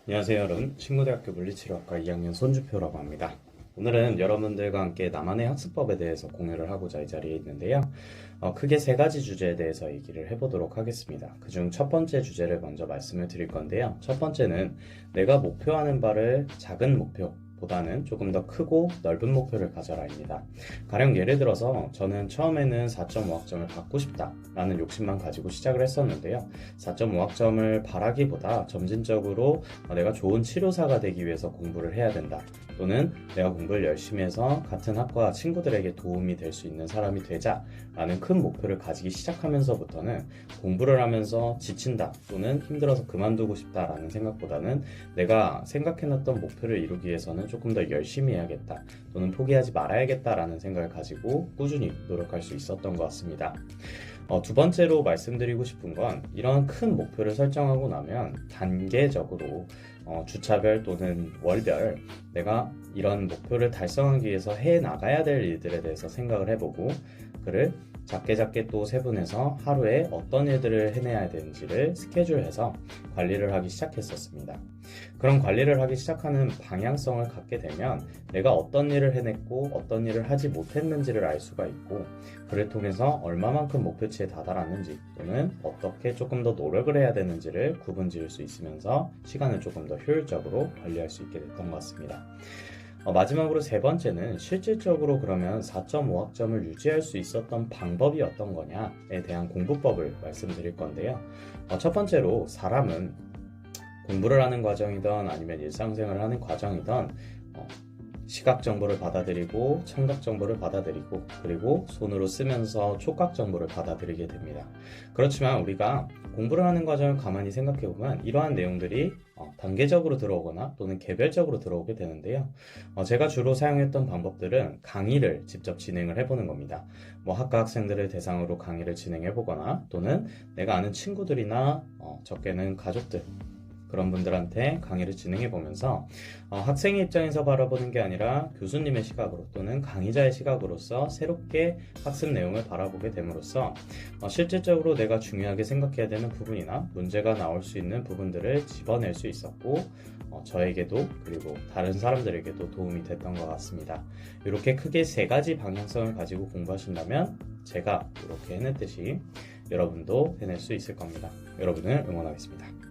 안녕하세요 여러분, 친구대학교 물리치료학과 2학년 손주표라고 합니다. 오늘은 여러분들과 함께 나만의 학습법에 대해서 공유를 하고자 이 자리에 있는데요. 크게 세 가지 주제에 대해서 얘기를 해보도록 하겠습니다. 그중 첫 번째 주제를 먼저 말씀을 드릴 건데요. 첫 번째는 내가 목표하는 바를 작은 목표보다는 조금 더 크고 넓은 목표를 가져라입니다. 가령 예를 들어서 저는 처음에는 4.5학점을 받고 싶다라는 욕심만 가지고 시작을 했었는데요. 4.5학점을 바라기보다 점진적으로 내가 좋은 치료사가 되기 위해서 공부를 해야 된다, 또는 내가 공부를 열심히 해서 같은 학과 친구들에게 도움이 될 수 있는 사람이 되자라는 큰 목표를 가지기 시작하면서부터는 공부를 하면서 지친다 또는 힘들어서 그만두고 싶다라는 생각보다는 내가 생각해놨던 목표를 이루기 위해서는 조금 더 열심히 해야겠다 또는 포기하지 말아야겠다라는 생각을 가지고 꾸준히 노력할 수 있었던 것 같습니다. 두 번째로 말씀드리고 싶은 건, 이런 큰 목표를 설정하고 나면 단계적으로 주차별 또는 월별 내가 이런 목표를 달성하기 위해서 해 나가야 될 일들에 대해서 생각을 해보고, 그를 작게 또 세분해서 하루에 어떤 일들을 해내야 되는지를 스케줄해서 관리를 하기 시작했었습니다. 그런 관리를 하기 시작하는 방향성을 갖게 되면 내가 어떤 일을 해냈고 어떤 일을 하지 못했는지를 알 수가 있고, 그를 통해서 얼마만큼 목표치에 다다랐는지 또는 어떻게 조금 더 노력을 해야 되는지를 구분 지을 수 있으면서 시간을 조금 더 효율적으로 관리할 수 있게 됐던 것 같습니다. 마지막으로 세 번째는 실질적으로 그러면 4.5학점을 유지할 수 있었던 방법이 어떤 거냐에 대한 공부법을 말씀드릴 건데요. 첫 번째로, 사람은 공부를 하는 과정이든 아니면 일상생활을 하는 과정이든 시각 정보를 받아들이고 청각 정보를 받아들이고 그리고 손으로 쓰면서 촉각 정보를 받아들이게 됩니다. 그렇지만 우리가 공부를 하는 과정을 가만히 생각해 보면 이러한 내용들이 단계적으로 들어오거나 또는 개별적으로 들어오게 되는데요. 제가 주로 사용했던 방법들은 강의를 직접 진행을 해보는 겁니다. 학과 학생들을 대상으로 강의를 진행해 보거나, 또는 내가 아는 친구들이나 적게는 가족들, 그런 분들한테 강의를 진행해 보면서 학생의 입장에서 바라보는 게 아니라 교수님의 시각으로 또는 강의자의 시각으로서 새롭게 학습 내용을 바라보게 됨으로써 실질적으로 내가 중요하게 생각해야 되는 부분이나 문제가 나올 수 있는 부분들을 집어낼 수 있었고, 저에게도 그리고 다른 사람들에게도 도움이 됐던 것 같습니다. 이렇게 크게 세 가지 방향성을 가지고 공부하신다면 제가 이렇게 해냈듯이 여러분도 해낼 수 있을 겁니다. 여러분을 응원하겠습니다.